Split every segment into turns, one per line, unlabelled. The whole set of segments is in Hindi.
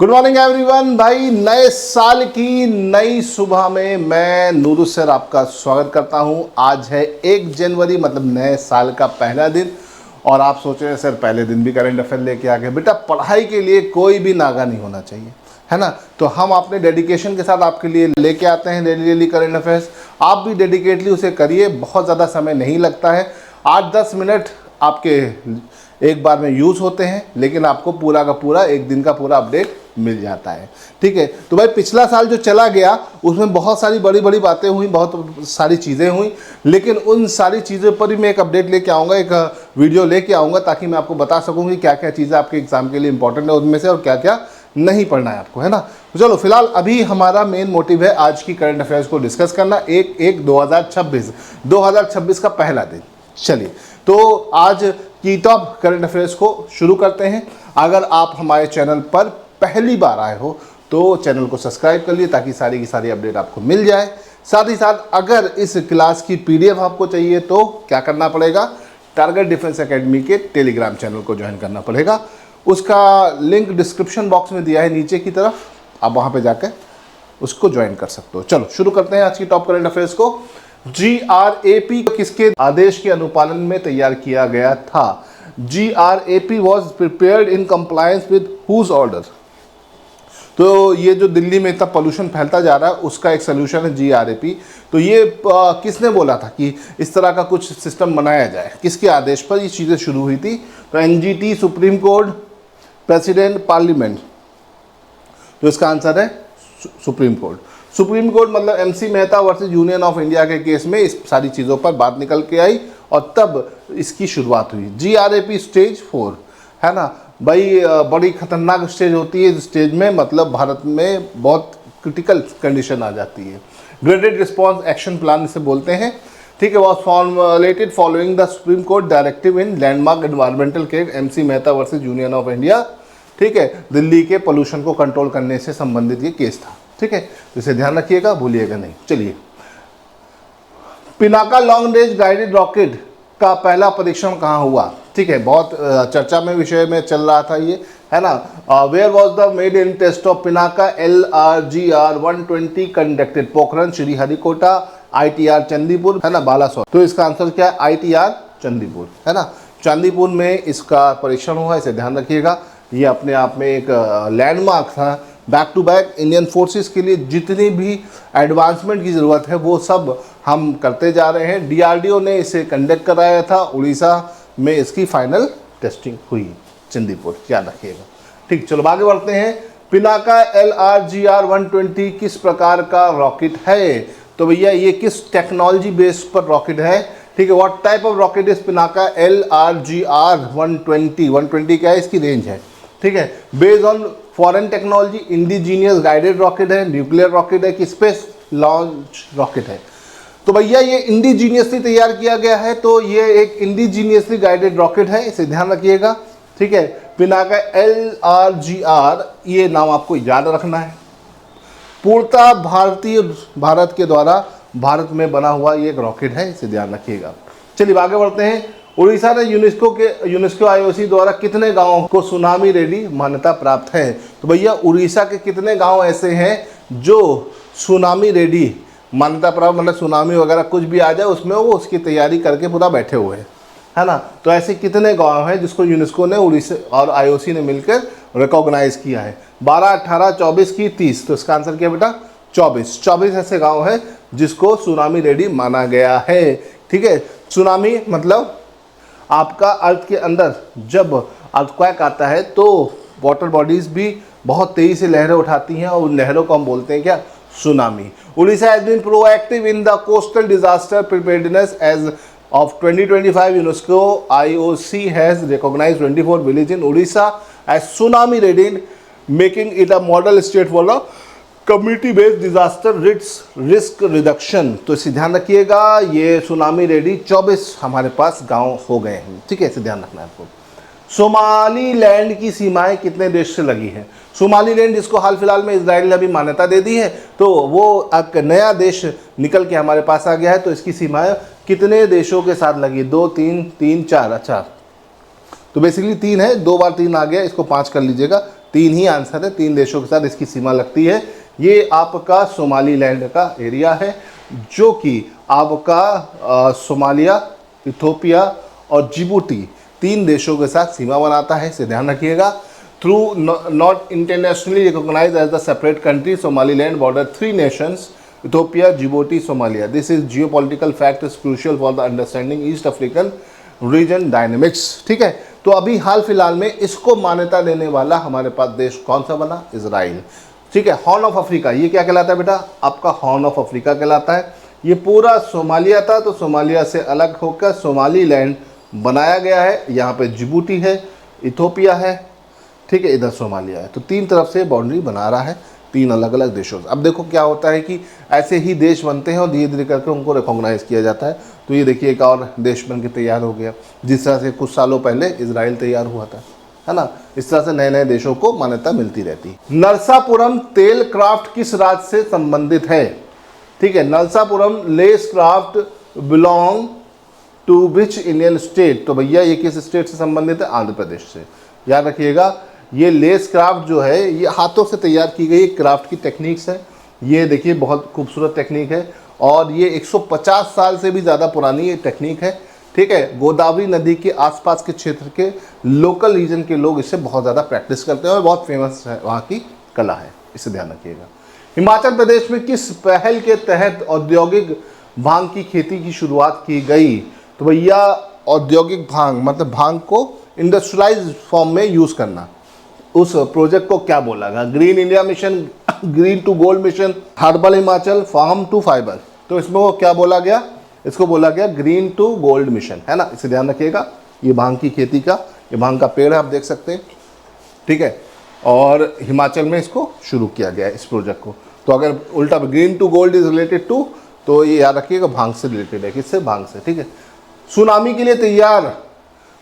Good morning everyone. भाई, नए साल की नई सुबह में मैं नूरू सर आपका स्वागत करता हूं। आज है 1 जनवरी, मतलब नए साल का पहला दिन। और आप सोच रहे हैं सर पहले दिन भी करंट अफेयर लेके आ गए। बेटा, पढ़ाई के लिए कोई भी नागा नहीं होना चाहिए, है ना। तो हम अपने डेडिकेशन के साथ आपके लिए लेके आते हैं डेली करंट अफेयर्स। आप भी डेडिकेटली उसे करिए, बहुत ज़्यादा समय नहीं लगता है। 8-10 मिनट आपके एक बार में यूज़ होते हैं, लेकिन आपको पूरा का पूरा एक दिन का पूरा अपडेट मिल जाता है। ठीक है, तो भाई पिछला साल जो चला गया उसमें बहुत सारी बड़ी बड़ी बातें हुई, बहुत सारी चीज़ें हुई, लेकिन उन सारी चीज़ों पर ही मैं एक अपडेट लेके आऊँगा, एक वीडियो लेके आऊँगा, ताकि मैं आपको बता सकूँ कि क्या क्या चीज़ें आपके एग्जाम के लिए इंपॉर्टेंट है उनमें से, और क्या क्या नहीं पढ़ना है आपको, है ना। तो चलो, फिलहाल अभी हमारा मेन मोटिव है आज की करंट अफेयर्स को डिस्कस करना। 1/1/2026 का पहला दिन। चलिए, तो आज की टॉप करंट अफेयर्स को शुरू करते हैं। अगर आप हमारे चैनल पर पहली बार आए हो तो चैनल को सब्सक्राइब कर लिए, ताकि सारी की सारी अपडेट आपको मिल जाए। साथ ही साथ अगर इस क्लास की पीडीएफ आपको चाहिए तो क्या करना पड़ेगा, टारगेट डिफेंस एकेडमी के टेलीग्राम चैनल को ज्वाइन करना पड़ेगा। उसका लिंक डिस्क्रिप्शन बॉक्स में दिया है नीचे की तरफ, आप वहाँ पे जाकर उसको ज्वाइन कर सकते हो। चलो शुरू करते हैं आज की टॉप करंट अफेयर्स को। GRAP किसके आदेश के अनुपालन में तैयार किया गया था? GRAP was prepared in compliance with whose order? तो ये जो दिल्ली में इतना पोल्यूशन फैलता जा रहा है उसका एक सोल्यूशन है GRAP। तो ये किसने बोला था कि इस तरह का कुछ सिस्टम बनाया जाए, किसके आदेश पर ये चीज़ें शुरू हुई थी? तो NGT, supreme court, president, parliament. तो इसका आंसर है सुप्रीम कोर्ट। सुप्रीम कोर्ट मतलब MC Mehta versus union of India के केस में इस सारी चीज़ों पर बात निकल के आई और तब इसकी शुरुआत हुई। GRAP स्टेज 4, है ना भाई, बड़ी खतरनाक स्टेज होती है। इस स्टेज में मतलब भारत में बहुत क्रिटिकल कंडीशन आ जाती है। ग्रेडेड रिस्पॉन्स एक्शन प्लान इसे बोलते हैं। ठीक है, was formulated following the supreme court directive in landmark environmental case MC Mehta versus union of India. ठीक है, दिल्ली के पोल्यूशन को कंट्रोल करने से संबंधित ये केस था। ठीक है, तो इसे ध्यान रखिएगा, भूलिएगा नहीं। चलिए, Pinaka long range guided rocket का पहला परीक्षण कहाँ हुआ? ठीक है, बहुत चर्चा में विषय में चल रहा था ये, है ना। Where was the maiden test of Pinaka LRGR 120 conducted? Pokhran, Sriharikota, ITR Chandipur, है ना, बालासोर। तो इसका आंसर क्या है? ITR चंदीपुर, है ना। चांदीपुर में इसका परीक्षण हुआ, इसे ध्यान रखिएगा। ये अपने आप में एक लैंडमार्क था। Back to back Indian forces के लिए जितनी भी एडवांसमेंट की ज़रूरत है वो सब हम करते जा रहे हैं। DRDO ने इसे कंडक्ट कराया था, उड़ीसा में इसकी फाइनल टेस्टिंग हुई, चंदीपुर, याद रखिएगा। ठीक, चलो आगे बढ़ते हैं। पिनाका LRGR 120 किस प्रकार का रॉकेट है? तो भैया ये किस टेक्नोलॉजी बेस पर रॉकेट है? ठीक है, what type of rocket is Pinaka LRGR 120? 120 क्या है, इसकी रेंज है। ठीक है, based on foreign technology, indigenous guided rocket है, न्यूक्लियर रॉकेट है कि स्पेस लॉन्च रॉकेट है? तो भैया ये इंडिजीनियसली तैयार किया गया है, तो ये एक इंडिजीनियसली गाइडेड रॉकेट है, इसे ध्यान रखिएगा। ठीक है, पिनाका LRGR, ये नाम आपको याद रखना है। पूर्णतः भारत के द्वारा भारत में बना हुआ ये एक रॉकेट है, इसे ध्यान रखिएगा। चलिए आगे बढ़ते हैं। उड़ीसा ने यूनेस्को IOC द्वारा कितने गांवों को सुनामी रेडी मान्यता प्राप्त है? तो भैया उड़ीसा के कितने गांव ऐसे हैं जो सुनामी रेडी मान्यता प्राप्त, मतलब सुनामी वगैरह कुछ भी आ जाए उसमें वो उसकी तैयारी करके पूरा बैठे हुए हैं, है ना। तो ऐसे कितने गांव हैं जिसको यूनेस्को ने, उड़ीसा और IOC ने मिलकर रिकॉग्नाइज किया है? 12, 18, 24 की 30? तो इसका आंसर क्या बेटा? 24 ऐसे गाँव हैं जिसको सुनामी रेडी माना गया है। ठीक है, सुनामी मतलब आपका अर्थ के अंदर जब अर्थक्वेक आता है तो वाटर बॉडीज भी बहुत तेजी से लहरें उठाती हैं और उन लहरों को हम बोलते हैं क्या? Tsunami. Orissa has been proactive in the coastal disaster preparedness as of 2025। UNESCO IOC has recognised 24 village in Orissa as tsunami ready, making it a model state for the community based disaster risk reduction. तो इसे ध्यान रखिएगा, ये सुनामी रेडी 24 हमारे पास गांव हो गए हैं। ठीक है, इसे ध्यान रखना है आपको। सोमालीलैंड की सीमाएं कितने देश से लगी हैं? सोमालीलैंड जिसको हाल फिलहाल में इजराइल ने अभी मान्यता दे दी है, तो वो एक नया देश निकल के हमारे पास आ गया है। तो इसकी सीमाएं कितने देशों के साथ लगी? 2, 3, 4। अच्छा, तो बेसिकली 3 है, 2 बार 3 आ गया, इसको 5 कर लीजिएगा। तीन ही आंसर है, तीन देशों के साथ इसकी सीमा लगती है। ये आपका सोमालीलैंड का एरिया है, जो कि आपका सोमालिया, इथोपिया और जिबूटी तीन देशों के साथ सीमा बनाता है, इसे ध्यान रखिएगा। Through not internationally recognise as the separate country, Somaliland border three nations, Ethiopia, Djibouti, Somalia. This is geopolitical fact is crucial for the understanding East African region dynamics. ठीक है, तो अभी हाल फिलहाल में इसको मान्यता देने वाला हमारे पास देश कौन सा बना? इजराइल। ठीक है, हॉर्न ऑफ अफ्रीका, ये क्या कहलाता है बेटा? आपका हॉर्न ऑफ अफ्रीका कहलाता है। ये पूरा सोमालिया था, तो सोमालिया से अलग होकर सोमालीलैंड बनाया गया है। यहाँ पे जिबूटी है, इथोपिया है, ठीक है, इधर सोमालिया है। तो तीन तरफ से बाउंड्री बना रहा है, तीन अलग अलग देशों से। अब देखो क्या होता है कि ऐसे ही देश बनते हैं और धीरे धीरे करके उनको रिकॉग्नाइज किया जाता है। तो ये देखिए एक और देश बन के तैयार हो गया, जिस तरह से कुछ सालों पहले इजराइल तैयार हुआ था, है ना। इस तरह से नए नए देशों को मान्यता मिलती रहती है। नरसापुरम तेल क्राफ्ट किस राज्य से संबंधित है? ठीक है, Narsapuram lace craft belong to which Indian state? तो भैया ये किस स्टेट से संबंधित है? आंध्र प्रदेश से। याद रखिएगा, ये लेस क्राफ्ट जो है ये हाथों से तैयार की गई क्राफ्ट की टेक्निक्स है। ये देखिए बहुत खूबसूरत टेक्निक है और ये 150 साल से भी ज़्यादा पुरानी ये टेक्निक है। ठीक है, गोदावरी नदी के आसपास के क्षेत्र के लोकल रीजन के लोग इससे बहुत ज़्यादा प्रैक्टिस करते हैं और बहुत फेमस है, वहाँ की कला है, इसे ध्यान रखिएगा। हिमाचल प्रदेश में किस पहल के तहत औद्योगिक भांग की खेती की शुरुआत की गई? तो भैया औद्योगिक भांग मतलब भांग को इंडस्ट्रियलाइज फॉर्म में यूज़ करना, उस प्रोजेक्ट को क्या बोला गया? Green India mission, green to gold mission, herbal Himachal, farm to fibre. तो इसमें वो क्या बोला गया? इसको बोला गया ग्रीन टू गोल्ड मिशन, है ना, इसे ध्यान रखिएगा। ये भांग की खेती का, ये भांग का पेड़ है, आप देख सकते हैं। ठीक है, और हिमाचल में इसको शुरू किया गया इस प्रोजेक्ट को। तो अगर उल्टा green to gold is related to, तो ये याद रखिएगा भांग से रिलेटेड है। किससे? भांग से। ठीक है, सुनामी के लिए तैयार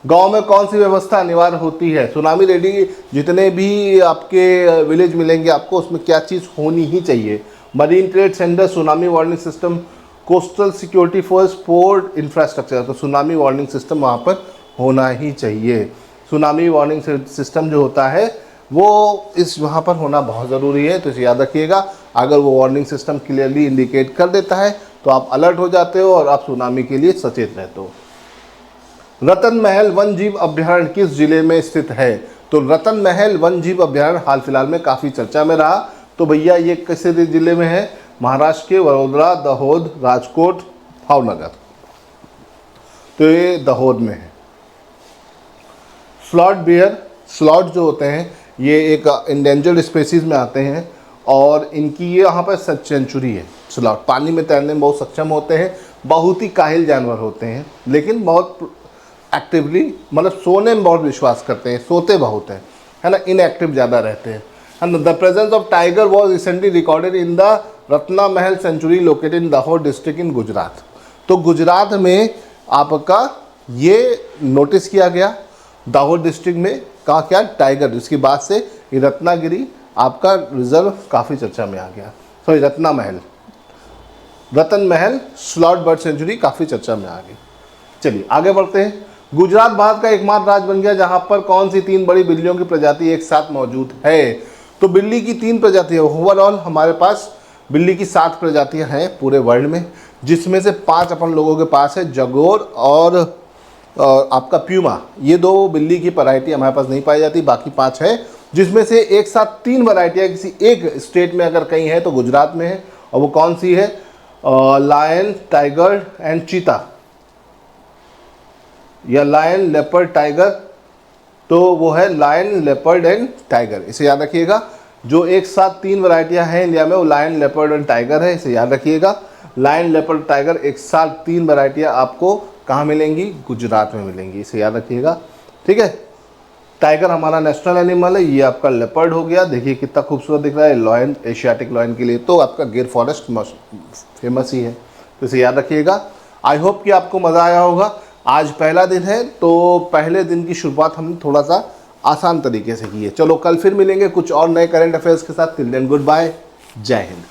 गांव में कौन सी व्यवस्था अनिवार्य होती है? सुनामी रेडी जितने भी आपके विलेज मिलेंगे आपको, उसमें क्या चीज़ होनी ही चाहिए? Marine trade centre, tsunami warning system, coastal security force, port infrastructure. तो सुनामी वार्निंग सिस्टम वहाँ पर होना ही चाहिए। सुनामी वार्निंग सिस्टम जो होता है वो इस वहाँ पर होना बहुत ज़रूरी है, तो इसे याद रखिएगा। अगर वो वार्निंग सिस्टम क्लियरली इंडिकेट कर देता है तो आप अलर्ट हो जाते हो और आप सुनामी के लिए सचेत रहते हो। रतन महल वन जीव अभ्यारण्य किस जिले में स्थित है? तो रतन महल वन जीव अभ्यारण्य हाल फिलहाल में काफ़ी चर्चा में रहा। तो भैया ये किस जिले में है? महाराष्ट्र के वडोदरा, दाहोद, राजकोट, भावनगर। तो ये दाहोद में है। स्लॉट बेयर, स्लॉट जो होते हैं ये एक इंडेंजर्ड स्पेसीज में आते हैं और इनकी ये यहाँ पर सेंचुरी है। स्लॉट पानी में तैरने में बहुत सक्षम होते हैं, बहुत ही काहिल जानवर होते हैं, लेकिन बहुत एक्टिवली मतलब सोने में बहुत विश्वास करते हैं, सोते बहुत हैं, है ना, इनएक्टिव ज़्यादा रहते हैं। And the presence of tiger was recently recorded in the Ratna Mahal sanctuary located in Dahod district in Gujarat. तो गुजरात में आपका ये नोटिस किया गया, दाहोद डिस्ट्रिक्ट में कहा क्या? टाइगर। इसके बाद से ये रत्नागिरी आपका रिजर्व काफ़ी चर्चा में आ गया। सॉरी, रत्ना महल, रतन महल स्लॉट बर्ड सेंचुरी काफ़ी चर्चा में आ गई। चलिए आगे बढ़ते हैं। गुजरात भारत का एकमात्र राज्य बन गया जहां पर कौन सी तीन बड़ी बिल्लियों की प्रजाति एक साथ मौजूद है? तो बिल्ली की तीन प्रजातियां, ओवरऑल हमारे पास बिल्ली की 7 प्रजातियां हैं पूरे वर्ल्ड में, जिसमें से 5 अपन लोगों के पास है, जगोर और आपका प्यूमा। ये 2 बिल्ली की वैरायटी हमारे पास नहीं पाई जाती, बाकी 5 है, जिसमें से एक साथ 3 वैरायटियाँ किसी एक स्टेट में अगर कहीं है तो गुजरात में है। और वो कौन सी है? लायन, टाइगर एंड चीता, या लायन, लेपर्ड, टाइगर। तो वो है लायन, लेपर्ड एंड टाइगर, इसे याद रखिएगा। जो एक साथ 3 वैरायटियां हैं इंडिया में वो लायन, लेपर्ड एंड टाइगर है, इसे याद रखिएगा। लायन, लेपर्ड, टाइगर एक साथ 3 वैरायटियां आपको कहाँ मिलेंगी? गुजरात में मिलेंगी, इसे याद रखिएगा। ठीक है, टाइगर हमारा नेशनल एनिमल है, ये आपका लेपर्ड हो गया, देखिए कितना खूबसूरत दिख रहा है। लॉयन, एशियाटिक लॉयन के लिए तो आपका गिर फॉरेस्ट फेमस ही है, तो इसे याद रखिएगा। आई होप कि आपको मज़ा आया होगा। आज पहला दिन है तो पहले दिन की शुरुआत हमने थोड़ा सा आसान तरीके से की है। चलो कल फिर मिलेंगे कुछ और नए करंट अफेयर्स के साथ। टिल देन गुड बाय, जय हिंद।